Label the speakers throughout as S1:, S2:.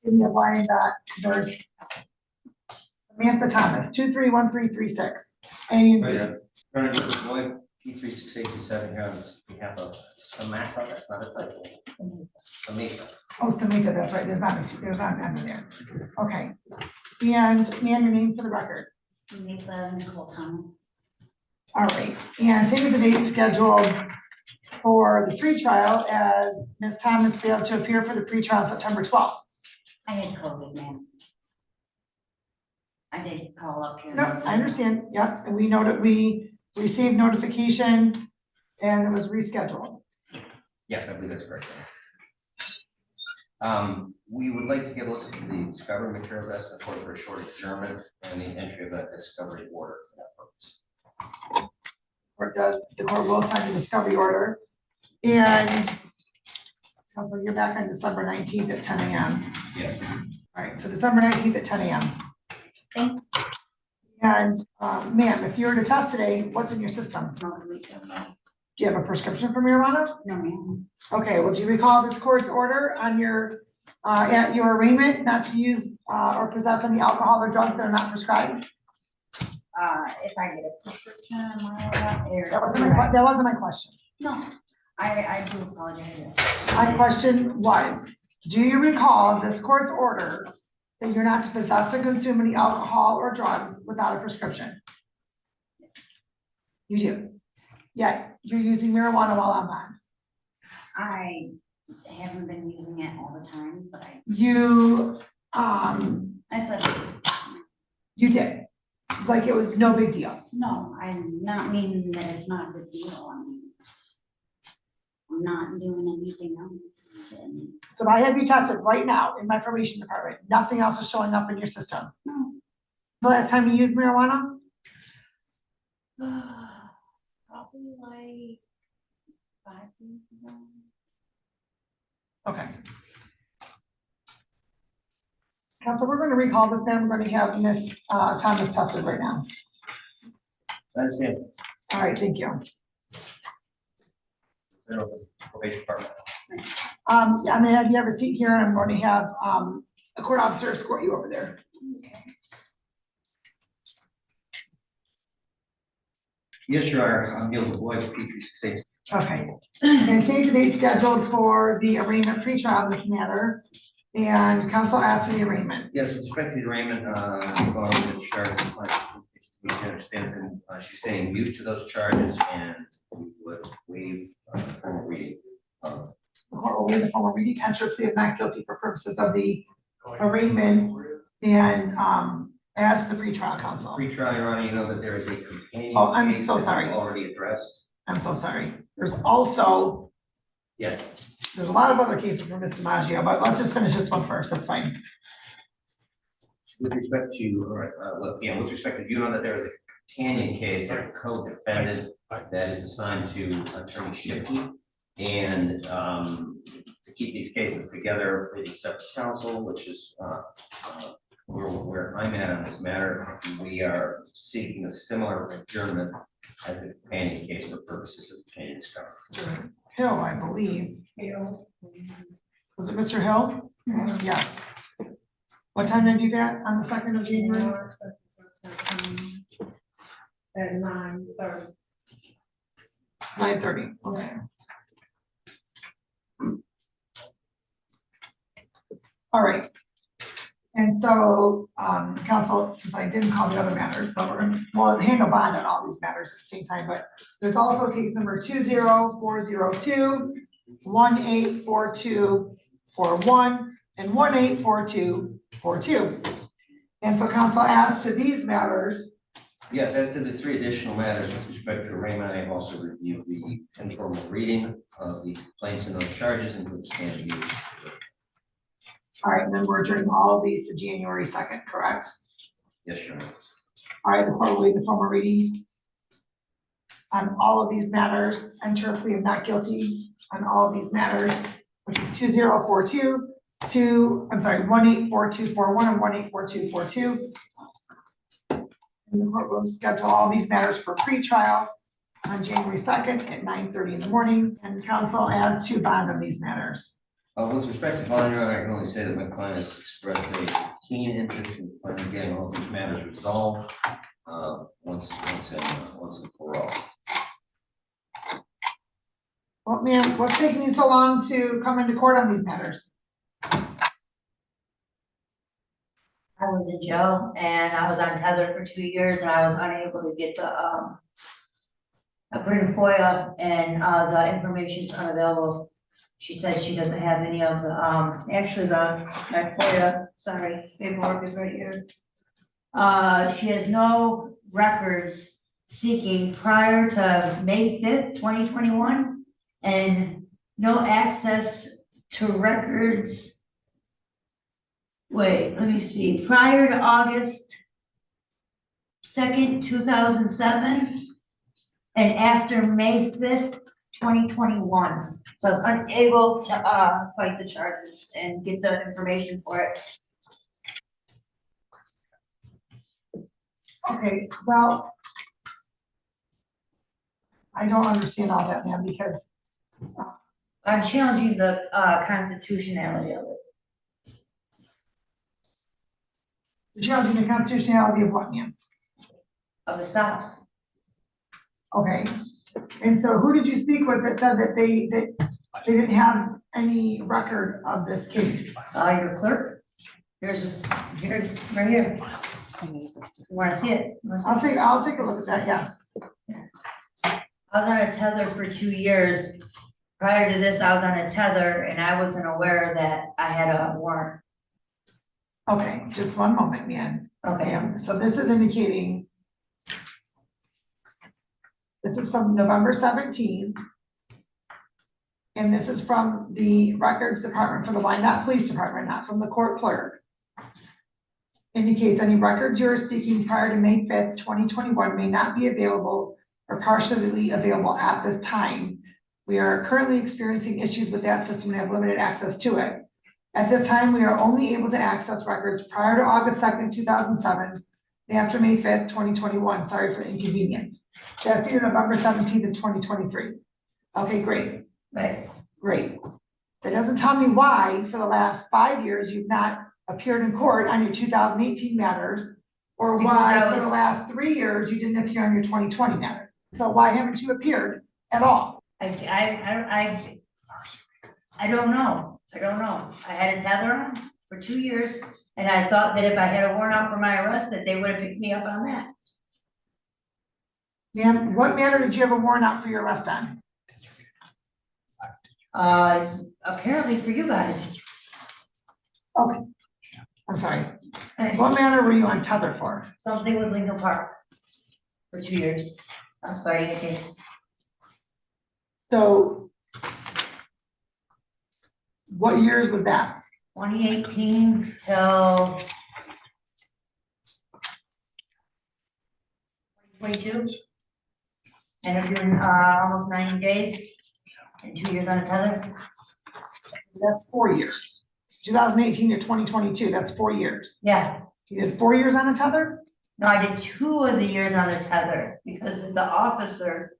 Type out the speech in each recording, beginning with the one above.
S1: Give me a line that there's Samantha Thomas, 231336. And
S2: P36827 here on behalf of Samantha. That's not a title. Samantha.
S1: oh, Samantha, that's right. There's not an M in there. Okay. And your name for the record.
S3: Nicole Thomas.
S1: All right. And take the date scheduled for the pretrial as Ms. Thomas failed to appear for the pretrial September 12th.
S3: I had COVID, ma'am. I did call up here.
S1: No, I understand. Yep. And we know that we received notification and it was rescheduled.
S2: Yes, I believe that's correct. We would like to get a look at the discovery materials asking for a short adjournment and the entry of a discovery order for that purpose.
S1: The court will sign the discovery order. And counsel, you're back on December 19th at 10 a.m.
S2: Yes.
S1: All right, so December 19th at 10 a.m.
S3: Thank you.
S1: And ma'am, if you were to test today, what's in your system? Do you have a prescription for marijuana?
S3: No, ma'am.
S1: Okay, well, do you recall this court's order on your at your arraignment not to use or possess any alcohol or drugs that are not prescribed?
S3: If I get a prescription, am I allowed?
S1: That wasn't my question.
S3: No, I do apologize.
S1: My question was, do you recall this court's order that you're not to possess or consume any alcohol or drugs without a prescription? You do. Yeah, you're using marijuana while I'm on.
S3: I haven't been using it all the time, but
S1: I
S3: said,
S1: you did. Like it was no big deal.
S3: no, I'm not meaning that it's not a big deal. I mean, I'm not doing anything else. And
S1: So if I have you tested right now in my probation department, nothing else is showing up in your system.
S3: no.
S1: The last time you used marijuana?
S3: Probably like 5 years ago.
S1: Okay. Council, we're going to recall this man. We're going to have Ms. Thomas tested right now.
S2: I understand.
S1: All right, thank you.
S2: Probation department.
S1: Yeah, I'm gonna have you have a seat here, and I'm going to have a court officer escort you over there.
S3: Okay.
S2: Yes, Your Honor. I'm Gil Boyd, P368.
S1: Okay. And change the date scheduled for the arraignment pretrial this matter. And counsel asked for the arraignment.
S2: Yes, with respect to the arraignment, going over the charges, we understand, and she's saying mute to those charges, and we would waive formal reading.
S1: The court will waive the formal reading, enter a plea of not guilty for purposes of the arraignment, and ask the pretrial counsel.
S2: Pretrial, Your Honor, you know that there is a companion.
S1: Oh, I'm
S2: case
S1: so
S2: that
S1: sorry.
S2: we've already addressed.
S1: I'm so sorry. There's also,
S2: Yes.
S1: there's a lot of other cases for Mr. Maggio, but let's just finish this one first. That's fine.
S2: With respect to, with respect to, you know that there is a companion case, a co-defendant that is assigned to Attorney Shipkey, and to keep these cases together for the separate counsel, which is where I'm at on this matter. We are seeking a similar adjournment as the companion case for purposes of companion discovery.
S1: Hill, I believe. Hill. Was it Mr. Hill? Yes. What time did I do that? On the 2nd of January?
S4: At 9:30.
S1: 9:30. Okay. All right. And so, counsel, since I didn't call the other matters, so we're going to handle bond on all these matters at the same time, but there's also case number 20402, 184241, and 184242. And so counsel asked to these matters.
S2: Yes, as to the 3 additional matters with respect to arraignment, I have also reviewed the informal reading of the complaints and those charges and would stand views.
S1: All right, and then we're adjourning all of these to January 2nd, correct?
S2: Yes, Your Honor.
S1: All right, the court will waive the formal reading on all of these matters, enter a plea of not guilty on all of these matters, which is 2042, 184241 and 184242. And the court will schedule all these matters for pre-trial on January 2nd at 9:30 in the morning, and counsel as to bond on these matters.
S2: With respect to bond, Your Honor, I can only say that my client has expressed a keen interest in finally getting all these matters resolved, once and for all.
S1: Well, ma'am, what's taking you so long to come into court on these matters?
S5: I was in jail and I was on tether for 2 years and I was unable to get the, I put in FOIA and, the information's unavailable. She said she doesn't have any of the, actually my FOIA, sorry, paperwork is right here. She has no records seeking prior to May 5th, 2021, and no access to records. Wait, let me see, prior to August 2nd, 2007, and after May 5th, 2021. So I was unable to fight the charges and get the information for it.
S1: Okay, well, I don't understand all that, ma'am, because
S5: I'm challenging the constitutionality of it.
S1: you're challenging the constitutionality of what, ma'am?
S5: Of the stops.
S1: Okay, and so who did you speak with that said that they didn't have any record of this case?
S5: Your clerk, here, right here. You wanna see it? You wanna see it?
S1: I'll take a look at that, yes.
S5: I was on a tether for 2 years. Prior to this, I was on a tether and I wasn't aware that I had a warrant.
S1: Okay, just one moment, ma'am.
S5: Okay,
S1: Ma'am, so this is indicating. This is from November 17th. And this is from the records department for the Wyandotte Police Department, not from the court clerk. Indicates any records you are seeking prior to May 5th, 2021 may not be available or partially available at this time. We are currently experiencing issues with that system and have limited access to it. At this time, we are only able to access records prior to August 2nd, 2007, and after May 5th, 2021. Sorry for the inconvenience. That's dated November 17th of 2023. Okay, great.
S5: right.
S1: Great. That doesn't tell me why for the last 5 years you've not appeared in court on your 2018 matters, or why for the last 3 years you didn't appear on your 2020 matter. So why haven't you appeared at all?
S5: I don't know. I don't know. I had a tether on for 2 years and I thought that if I had a warrant out for my arrest, that they would have picked me up on that.
S1: Ma'am, what matter did you have a warrant out for your arrest on?
S5: Apparently for you guys.
S1: Okay. I'm sorry. What matter were you on tether for?
S5: Something with Lincoln Park for 2 years. I was fighting a case.
S1: So what years was that?
S5: 2018 till 2022. And I'm doing almost 90 days and 2 years on a tether.
S1: That's 4 years. 2018 to 2022, that's 4 years.
S5: Yeah.
S1: You did 4 years on a tether?
S5: No, I did 2 of the years on a tether because the officer.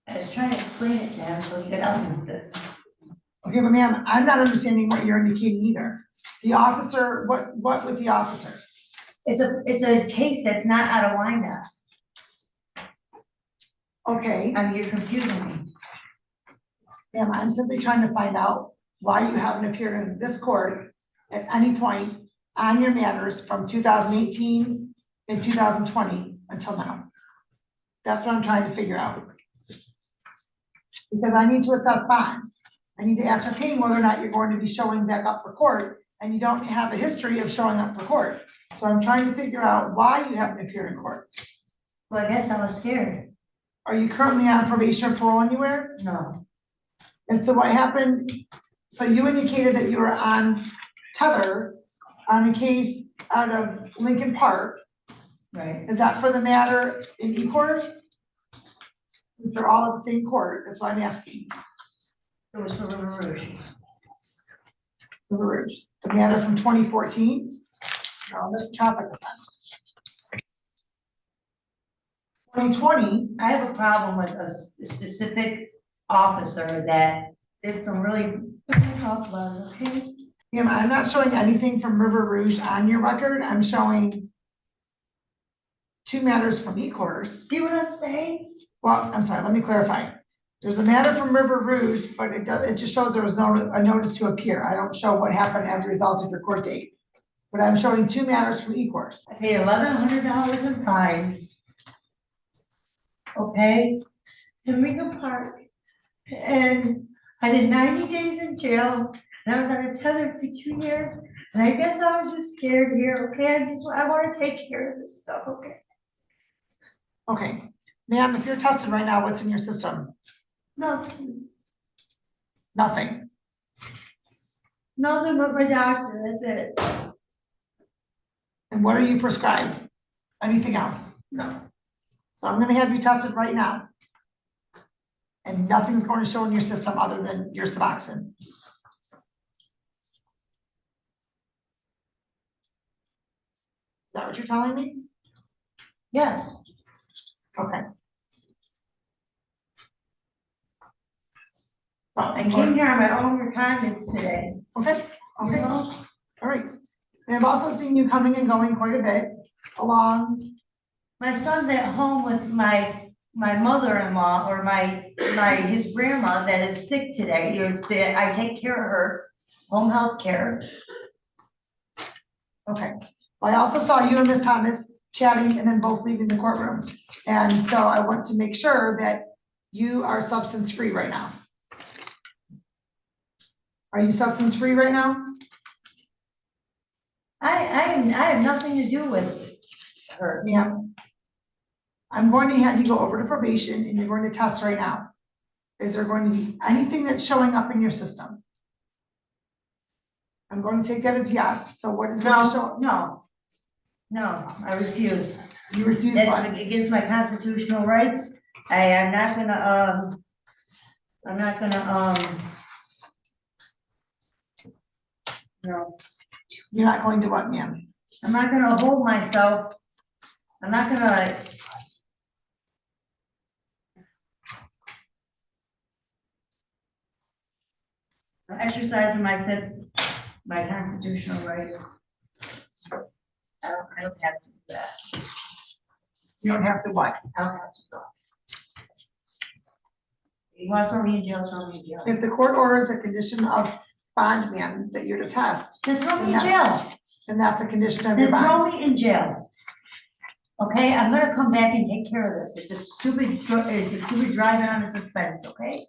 S5: I was trying to explain it to him so he could help me with this.
S1: Okay, but ma'am, I'm not understanding what you're indicating either. The officer, what with the officer?
S5: It's a case that's not out of Wyandotte.
S1: Okay,
S5: I mean, you're confusing me.
S1: ma'am, I'm simply trying to find out why you haven't appeared in this court at any point on your matters from 2018 and 2020 until now. That's what I'm trying to figure out. Because I need to assess bond. I need to ascertain whether or not you're going to be showing back up for court, and you don't have a history of showing up for court. So I'm trying to figure out why you haven't appeared in court.
S5: Well, I guess I was scared.
S1: Are you currently on probation or parole anywhere?
S5: No.
S1: And so what happened, so you indicated that you were on tether on a case out of Lincoln Park.
S5: Right.
S1: Is that for the matter in e-course? They're all at the same court, that's why I'm asking.
S5: It was for River Rouge.
S1: River Rouge, the matter from 2014? No, that's traffic offense. 2020,
S5: I have a problem with a specific officer that did some really, we can talk about it, okay?
S1: Ma'am, I'm not showing anything from River Rouge on your record. I'm showing 2 matters from e-course.
S5: See what I'm saying?
S1: Well, I'm sorry, let me clarify. There's a matter from River Rouge, but it just shows there was a notice to appear. I don't show what happened as a result of your court date. But I'm showing 2 matters from e-course.
S5: I paid $1,100 in fines. Okay, in Lincoln Park. And I did 90 days in jail, and I was on a tether for 2 years. And I guess I was just scared here, okay? I want to take care of this stuff, okay?
S1: Okay, ma'am, if you're tested right now, what's in your system?
S5: Nothing,
S1: Nothing.
S5: nothing but my doctor, that's it.
S1: And what are you prescribed? Anything else?
S5: No.
S1: So I'm gonna have you tested right now. And nothing's going to show in your system other than your Suboxone. Is that what you're telling me?
S5: Yes.
S1: Okay. So,
S5: I came here on my own retirement today.
S1: Okay,
S5: You
S1: okay,
S5: know?
S1: all right. And I've also seen you coming and going quite a bit along.
S5: My son's at home with my mother-in-law or his grandma that is sick today. I take care of her, home health care.
S1: Okay. Well, I also saw you and Ms. Thomas chatting and then both leaving the courtroom. And so I want to make sure that you are substance-free right now. Are you substance-free right now?
S5: I have nothing to do with her.
S1: Ma'am, I'm going to have you go over to probation and you're going to test right now. Is there going to be anything that's showing up in your system? I'm going to take that as yes. So what is going to show?
S5: No, I refuse.
S1: You refuse
S5: That's
S1: what?
S5: against my constitutional rights. I am not gonna, no,
S1: You're not going to what, ma'am?
S5: I'm not gonna hold myself. I'm not gonna. I'm exercising my constitutional right. I don't have to do that.
S1: You don't have to what?
S5: I don't have to go. You want to throw me in jail, throw me in jail.
S1: If the court orders a condition of bond, ma'am, that you're to test,
S5: Then throw me in jail.
S1: then that's a condition of your
S5: Then
S1: bond.
S5: throw me in jail. Okay, I'm gonna come back and take care of this. It's a stupid driving on a suspense, okay?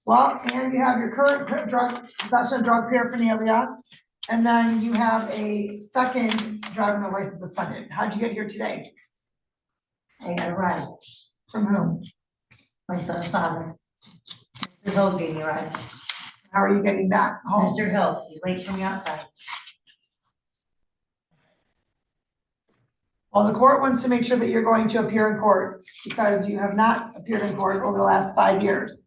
S1: Well, and you have your current drug, possession of drug paraphernalia, and then you have a second driving license suspended. How'd you get here today?
S5: I got a ride.
S1: From whom?
S5: My son's father. Mr. Hill gave me a ride.
S1: How are you getting back home?
S5: Mr. Hill, he's waiting for me outside.
S1: Well, the court wants to make sure that you're going to appear in court because you have not appeared in court over the last 5 years.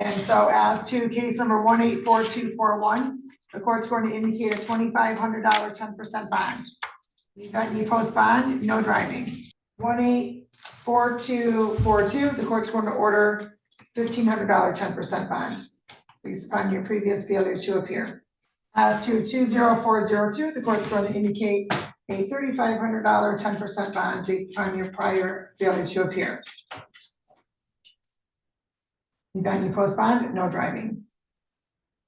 S1: And so as to case number 184241, the court's going to indicate a $2,500 10% bond. In the event you post bond, no driving. 184242, the court's going to order $1,500 10% bond based upon your previous failure to appear. As to 20402, the court's going to indicate a $3,500 10% bond based upon your prior failure to appear. Then you post bond, no driving.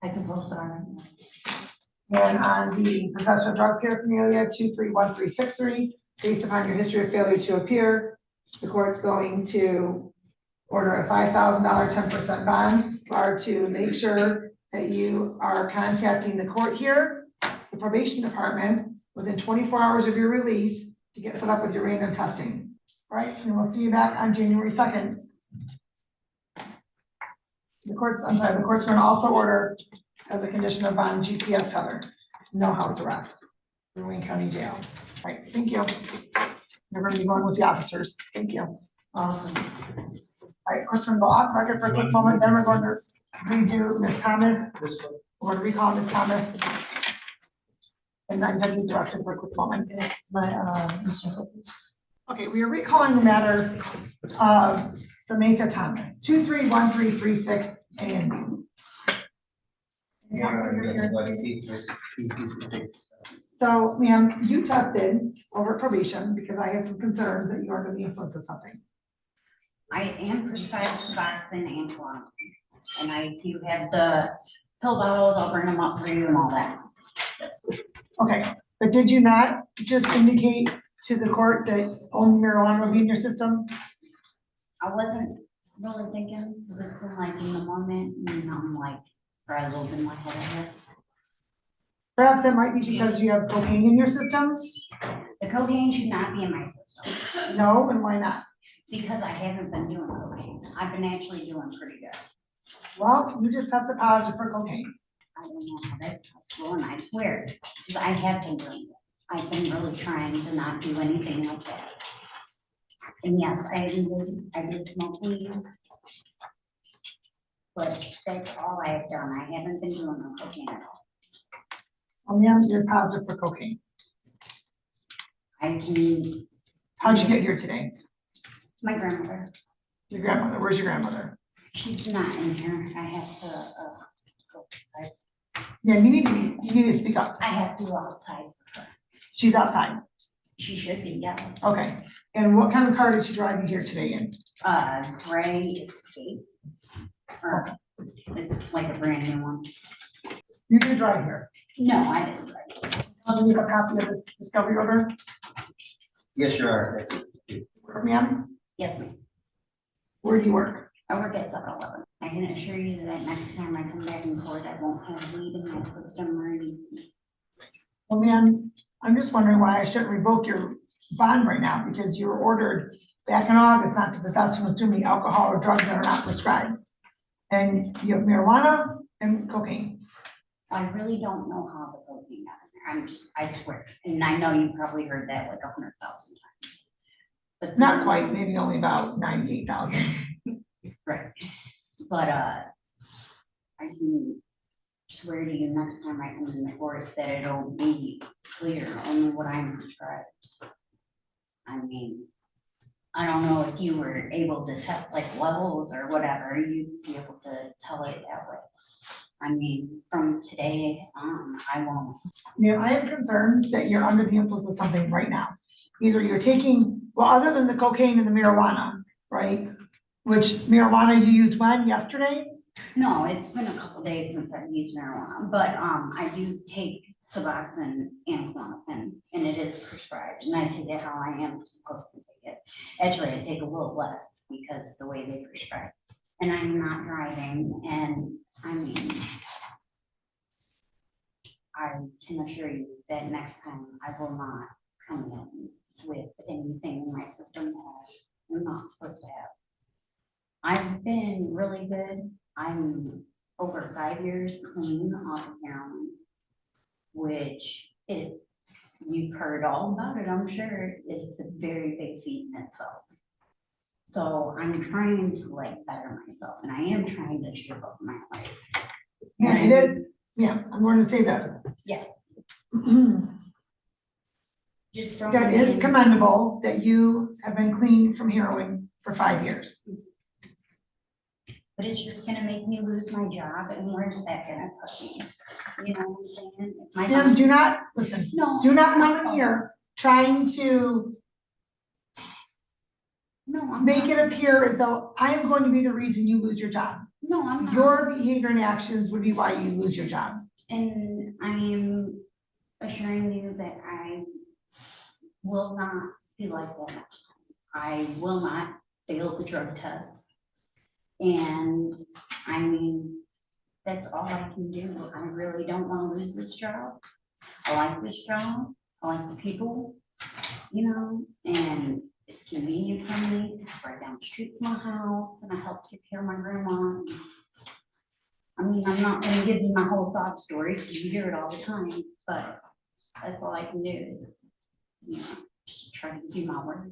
S5: I can post on it.
S1: And on the possession of drug paraphernalia, 231363, based upon your history of failure to appear, the court's going to order a $5,000 10% bond, or to make sure that you are contacting the court here, the probation department, within 24 hours of your release to get set up with your random testing. All right, and we'll see you back on January 2nd. The court's going to also order, as a condition of bond, GPS tether, no house arrest in Wayne County Jail. All right, thank you. We're going to be going with the officers. Thank you.
S5: Awesome.
S1: All right, court's going to go off record for a quick moment, then we're going to redo Ms. Thomas. We're going to recall Ms. Thomas. And then judges the rest for a quick moment.
S5: My, Mr. Hoopers.
S1: Okay, we are recalling the matter of Samantha Thomas, 231336 A and B. So, ma'am, you tested over probation because I had some concerns that you were under the influence of something.
S3: I am prescribed Suboxone and Clonopin, and I do have the pill bottles, I'll bring them up for you and all that.
S1: Okay, but did you not just indicate to the court that only marijuana will be in your system?
S3: I wasn't really thinking, because it's been like in the moment, and I'm like frazzled in my head, I guess.
S1: Perhaps that might be because you have cocaine in your system?
S3: The cocaine should not be in my system,
S1: No, and why not?
S3: because I haven't been doing cocaine. I've been actually doing pretty good.
S1: Well, you just tested positive for cocaine.
S3: I don't know how that's possible, and I swear, because I have been doing it. I've been really trying to not do anything like that. And yes, I did smoke weed. But that's all I have done. I haven't been doing no cocaine at all.
S1: Oh, yeah, you're positive for cocaine.
S3: I can,
S1: How'd you get here today?
S3: my grandmother,
S1: Your grandmother, where's your grandmother?
S3: she's not in here. I have to, go outside.
S1: Yeah, you need to speak up.
S3: I have to go outside for her.
S1: She's outside.
S3: She should be, yes.
S1: Okay, and what kind of car did she drive you here today in?
S3: Gray Escape. Or, it's like a brand new one.
S1: You did drive here.
S3: No, I didn't drive.
S1: I'll give you a copy of this discovery order,
S2: Yes, Your Honor.
S1: ma'am.
S3: Yes, ma'am.
S1: Where do you work?
S3: I work at 7-Eleven. I can assure you that next time I come back in court, I won't have weed in my system or anything.
S1: Well, ma'am, I'm just wondering why I shouldn't revoke your bond right now, because you were ordered back in August not to possess or consume any alcohol or drugs that are not prescribed. And you have marijuana and cocaine.
S3: I really don't know how the cocaine got in there. I swear. And I know you probably heard that like 100,000 times. But
S1: Not quite, maybe only about 98,000.
S3: right. But I can swear to you next time I come in the court that it'll be clear only what I'm prescribed. I mean, I don't know if you were able to test like levels or whatever, you'd be able to tell it that way. I mean, from today on, I won't.
S1: You know, I have concerns that you're under the influence of something right now. Either you're taking, well, other than the cocaine and the marijuana, right? Which marijuana you used when, yesterday?
S3: No, it's been a couple days since I've used marijuana, but I do take Suboxone and Clonopin, and it is prescribed, and I take it how I am supposed to take it. Actually, I take a little less because the way they prescribe. And I'm not driving, and I mean, I can assure you that next time I will not come in with anything in my system that I'm not supposed to have. I've been really good. I'm over 5 years clean off of heroin, which you've heard all about it, I'm sure. It's a very big feat in itself. So I'm trying to like better myself, and I am trying to shape up my life.
S1: Yeah, it is. Yeah, I'm going to say this.
S3: Yes. Just from
S1: That is commendable that you have been clean from heroin for 5 years.
S3: But it's just gonna make me lose my job, and where's that gonna put me? You know what I'm saying? If my
S1: Ma'am,
S3: boss-
S1: do not, listen,
S3: No.
S1: do not come in here trying to
S3: No, I'm
S1: make
S3: not.
S1: it appear as though I am going to be the reason you lose your job.
S3: No, I'm not.
S1: Your behavior and actions would be why you lose your job.
S3: And I am assuring you that I will not be like that next time. I will not fail the drug tests. And I mean, that's all I can do. I really don't want to lose this job. I like this job. I like the people, you know, and it's convenient for me. It's right down the street from my house, and I help take care of my grandma. I mean, I'm not gonna give you my whole sob story because you hear it all the time, but that's all I can do is, you know, just try to do my work.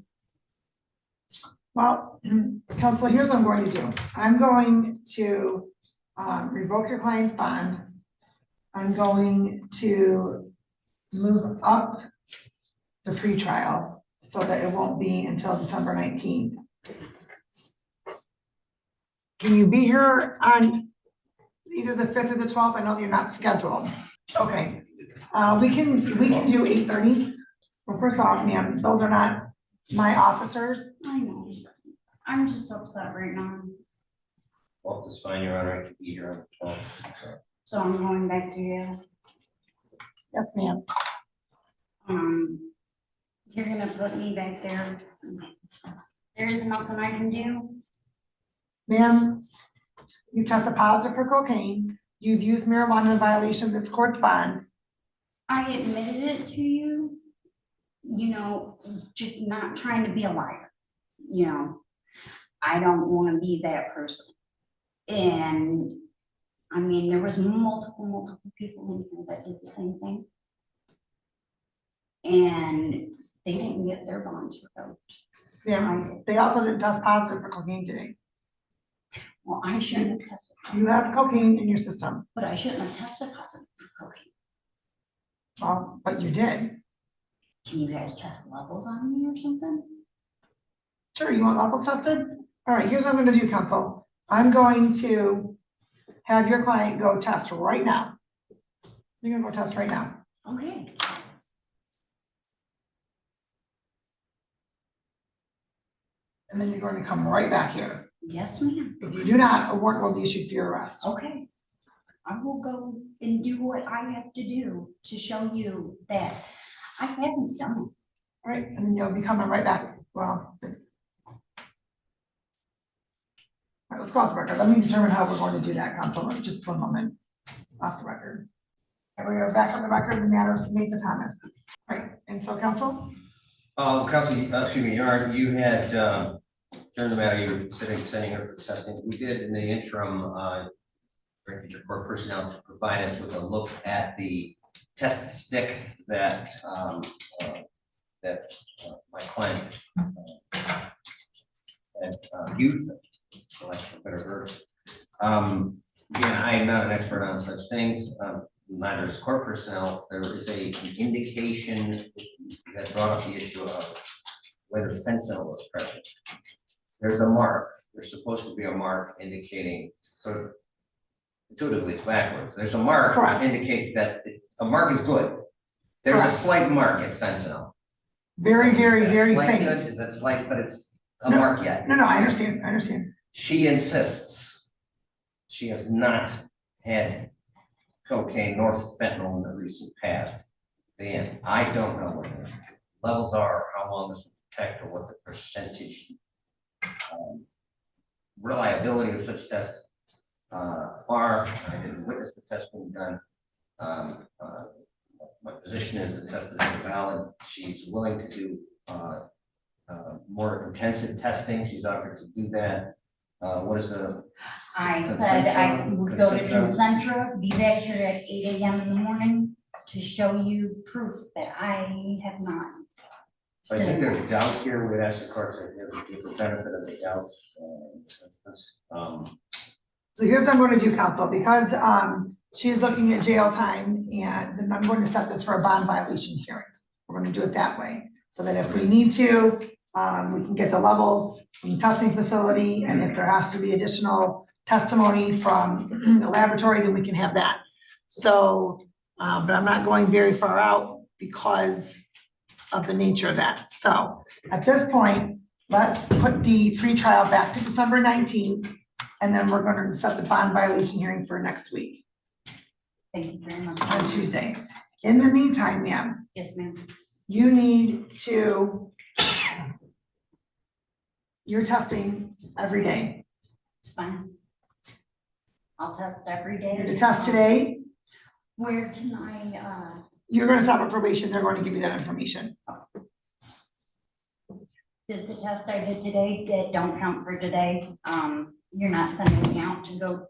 S1: Well, counsel, here's what I'm going to do. I'm going to revoke your client's bond. I'm going to move up the pretrial so that it won't be until December 19th. Can you be here on either the 5th or the 12th? I know that you're not scheduled. Okay, we can do 8:30. Well, first off, ma'am, those are not my officers.
S3: I know, I'm just upset right now,
S2: Well, it's fine, Your Honor, I can be here on the 12th.
S3: so I'm going back to you.
S1: Yes, ma'am.
S3: You're gonna put me back there. There is nothing I can do.
S1: Ma'am, you tested positive for cocaine. You've used marijuana in violation of this court's bond.
S3: I admitted it to you, you know, just not trying to be a liar, you know. I don't wanna be that person. And, I mean, there was multiple people in here that did the same thing. And they didn't get their bonds revoked.
S1: Yeah, they also didn't test positive for cocaine today.
S3: Well, I shouldn't have tested,
S1: You have cocaine in your system.
S3: but I shouldn't have tested positive for cocaine.
S1: Well, but you did.
S3: Can you guys test levels on me or something?
S1: Sure, you want levels tested? All right, here's what I'm gonna do, counsel. I'm going to have your client go test right now. You're gonna go test right now.
S3: Okay.
S1: And then you're going to come right back here.
S3: Yes, ma'am.
S1: If you do not, a warrant will be issued for your arrest.
S3: Okay. I will go and do what I have to do to show you that I haven't done it.
S1: All right, and then you'll be coming right back. Well. All right, let's go off the record. Let me determine how we're going to do that, counsel. Just 1 moment. Off the record. All right, we are back on the record. The matter is Samantha Thomas. All right, and so counsel?
S2: Counsel, excuse me, Your Honor, you had, during the matter, you were sending her for testing. We did in the interim, directed your court personnel to provide us with a look at the test stick that, my client had used, for lack of a better word. Again, I am not an expert on such things. Neither is court personnel. There is an indication that brought up the issue of whether fentanyl was present. There's a mark. There's supposed to be a mark indicating, sort of intuitively it's backwards. There's a mark
S1: Correct.
S2: which indicates that a mark is good. There's
S1: Correct.
S2: a slight mark at fentanyl.
S1: Very, very, very
S2: Slight
S1: faint.
S2: good? Is that slight, but it's a
S1: No,
S2: mark yet.
S1: No, I understand. I understand.
S2: She insists she has not had cocaine nor fentanyl in the recent past. And I don't know what the levels are, how long this will protect, or what the percentage reliability of such tests are. I didn't witness the test being done. My position is the test is invalid. She's willing to do more intensive testing. She's offered to do that. What is the?
S3: I said I would go to
S2: Concentra.
S3: Concentra, be back here at 8 AM in the morning to show you proof that I have not.
S2: So I think there's doubt here. We'd ask the court to give the benefit of the doubt.
S1: So here's what I'm going to do, counsel, because she's looking at jail time, and then I'm going to set this for a bond violation hearing. We're going to do it that way, so that if we need to, we can get the levels from the testing facility, and if there has to be additional testimony from the laboratory, then we can have that. So, but I'm not going very far out because of the nature of that. So at this point, let's put the pretrial back to December 19th, and then we're going to set the bond violation hearing for next week
S3: Thank you very much.
S1: on Tuesday. In the meantime, ma'am,
S3: Yes, ma'am.
S1: you need to, you're testing every day.
S3: It's fine. I'll test every
S1: You're
S3: day.
S1: to test today.
S3: Where can I,
S1: You're going to stop at probation. They're going to give you that information.
S3: does the test I did today, that don't count for today? You're not sending me out to go,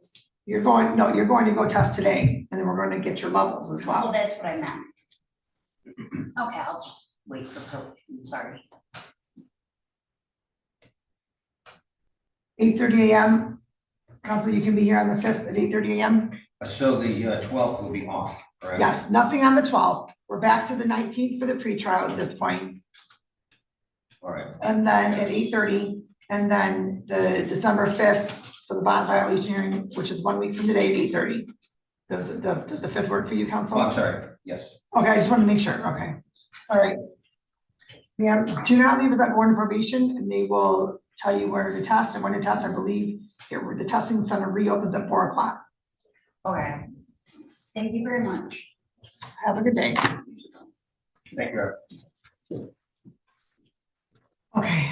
S1: You're going to go test today, and then we're going to get your levels as
S3: well,
S1: well.
S3: that's what I meant. Okay, I'll just wait for probation, sorry.
S1: 8:30 a.m. Council, you can be here on the 5th at 8:30 a.m.
S2: So the 12th will be off, correct?
S1: Yes, nothing on the 12th. We're back to the 19th for the pretrial at this point.
S2: All right.
S1: And then at 8:30, and then the December 5th for the bond violation hearing, which is 1 week from today, 8:30. Does the 5th work for you, counsel?
S2: Oh, I'm sorry, yes.
S1: Okay, I just wanted to make sure, okay. All right. Yeah, do not leave without going to probation, and they will tell you where to test, and when to test, I believe, the testing center reopens at 4 o'clock.
S3: Okay. Thank you very much.
S1: Have a good day.
S2: Thank you.
S1: Okay.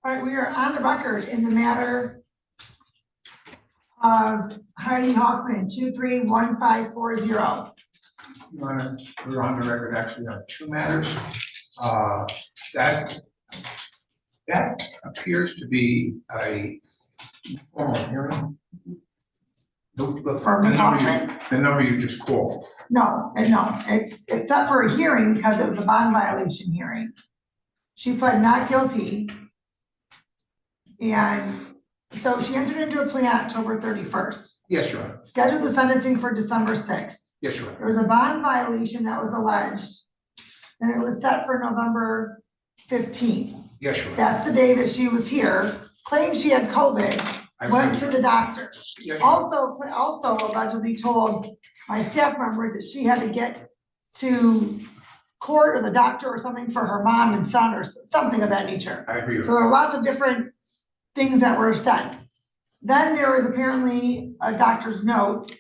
S1: All right, we are on the record in the matter of Heidi Hoffman, 231540.
S6: Your Honor, we're on the record actually on 2 matters. That appears to be a formal hearing.
S1: For Ms. Hoffman?
S6: The number you just called.
S1: No, it's up for a hearing because it was a bond violation hearing. She pled not guilty. And so she entered into a plea on October 31st,
S6: Yes, Your Honor.
S1: scheduled the sentencing for December 6th.
S6: Yes, Your Honor.
S1: There was a bond violation that was alleged, and it was set for November 15th.
S6: Yes, Your Honor.
S1: That's the day that she was here, claimed she had COVID,
S6: I
S1: went
S6: agree.
S1: to the doctor.
S6: Yes, Your Honor.
S1: Also allegedly told my staff members that she had to get to court or the doctor or something for her mom and son or something of that nature.
S6: I agree.
S1: So there are lots of different things that were said. Then there was apparently a doctor's note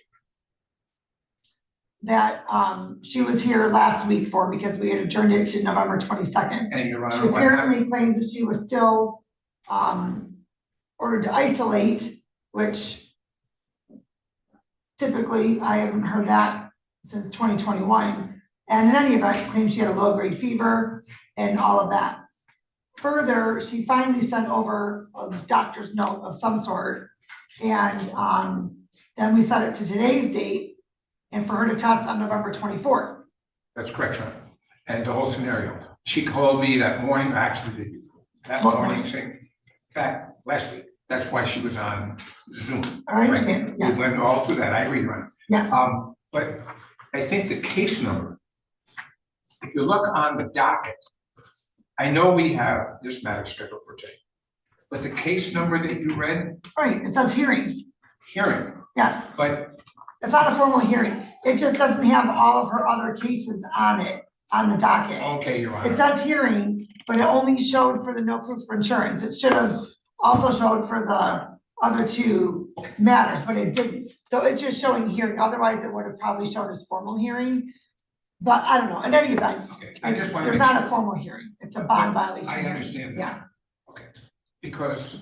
S1: that she was here last week for because we had adjourned it to November 22nd.
S6: And Your
S1: She
S6: Honor,
S1: apparently claims that she was still ordered to isolate, which typically I haven't heard that since 2021. And in any event, claims she had a low-grade fever and all of that. Further, she finally sent over a doctor's note of some sort. And then we set it to today's date and for her to test on November 24th.
S6: that's correct, Your Honor. And the whole scenario. She called me that morning, actually, that
S1: What
S6: morning,
S1: morning?
S6: saying, back last week. That's why she was on Zoom.
S1: I understand,
S6: We
S1: yes,
S6: went all through that. I agree, Your Honor.
S1: yes.
S6: But I think the case number, if you look on the docket, I know we have this matter scheduled for today, but the case number that you read,
S1: Right, it says hearing,
S6: hearing,
S1: yes.
S6: but
S1: It's not a formal hearing. It just doesn't have all of her other cases on it, on the docket.
S6: okay, Your
S1: It
S6: Honor.
S1: says hearing, but it only showed for the no proof for insurance. It should have also showed for the other 2 matters, but it didn't. So it's just showing hearing. Otherwise, it would have probably showed as formal hearing. But I don't know, in any event,
S6: Okay, I just want to
S1: there's
S6: make
S1: not a
S6: sure.
S1: formal hearing. It's a bond violation.
S6: I
S1: hearing.
S6: understand that.
S1: Yeah,
S6: Okay, because,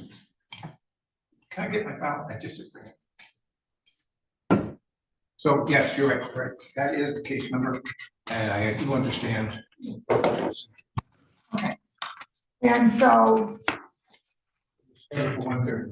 S6: can I get my file? I just bring it. So, yes, you're right, correct. That is the case number, and I do understand.
S1: and so
S6: 1:30.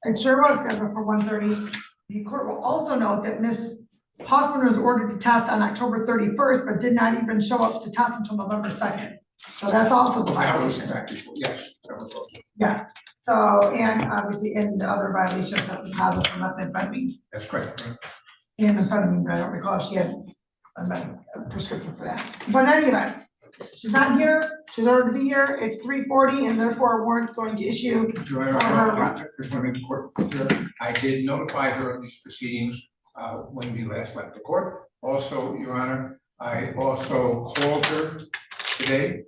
S1: it sure was scheduled for 1:30. The court will also note that Ms. Hoffman was ordered to test on October 31st, but did not even show up to test until November 2nd. So that's also the
S6: That was
S1: violation.
S6: correct. Yes, that was also.
S1: Yes, so, and obviously in the other violations, that's a deposit for methamphetamine
S6: That's correct.
S1: and amphetamine, but I don't recall if she had a prescription for that. But in any event, she's not here, she's ordered to be here, it's 3:40, and therefore a warrant's going to issue.
S6: Your Honor, just want to make the court clear, I did notify her of these proceedings when we last left the court. Also, Your Honor, I also called her today,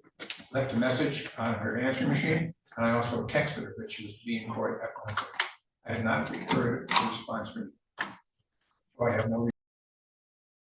S6: left a message on her answering machine, and I also texted her that she was being in court at 1:30. I have not heard a response from her. So I have no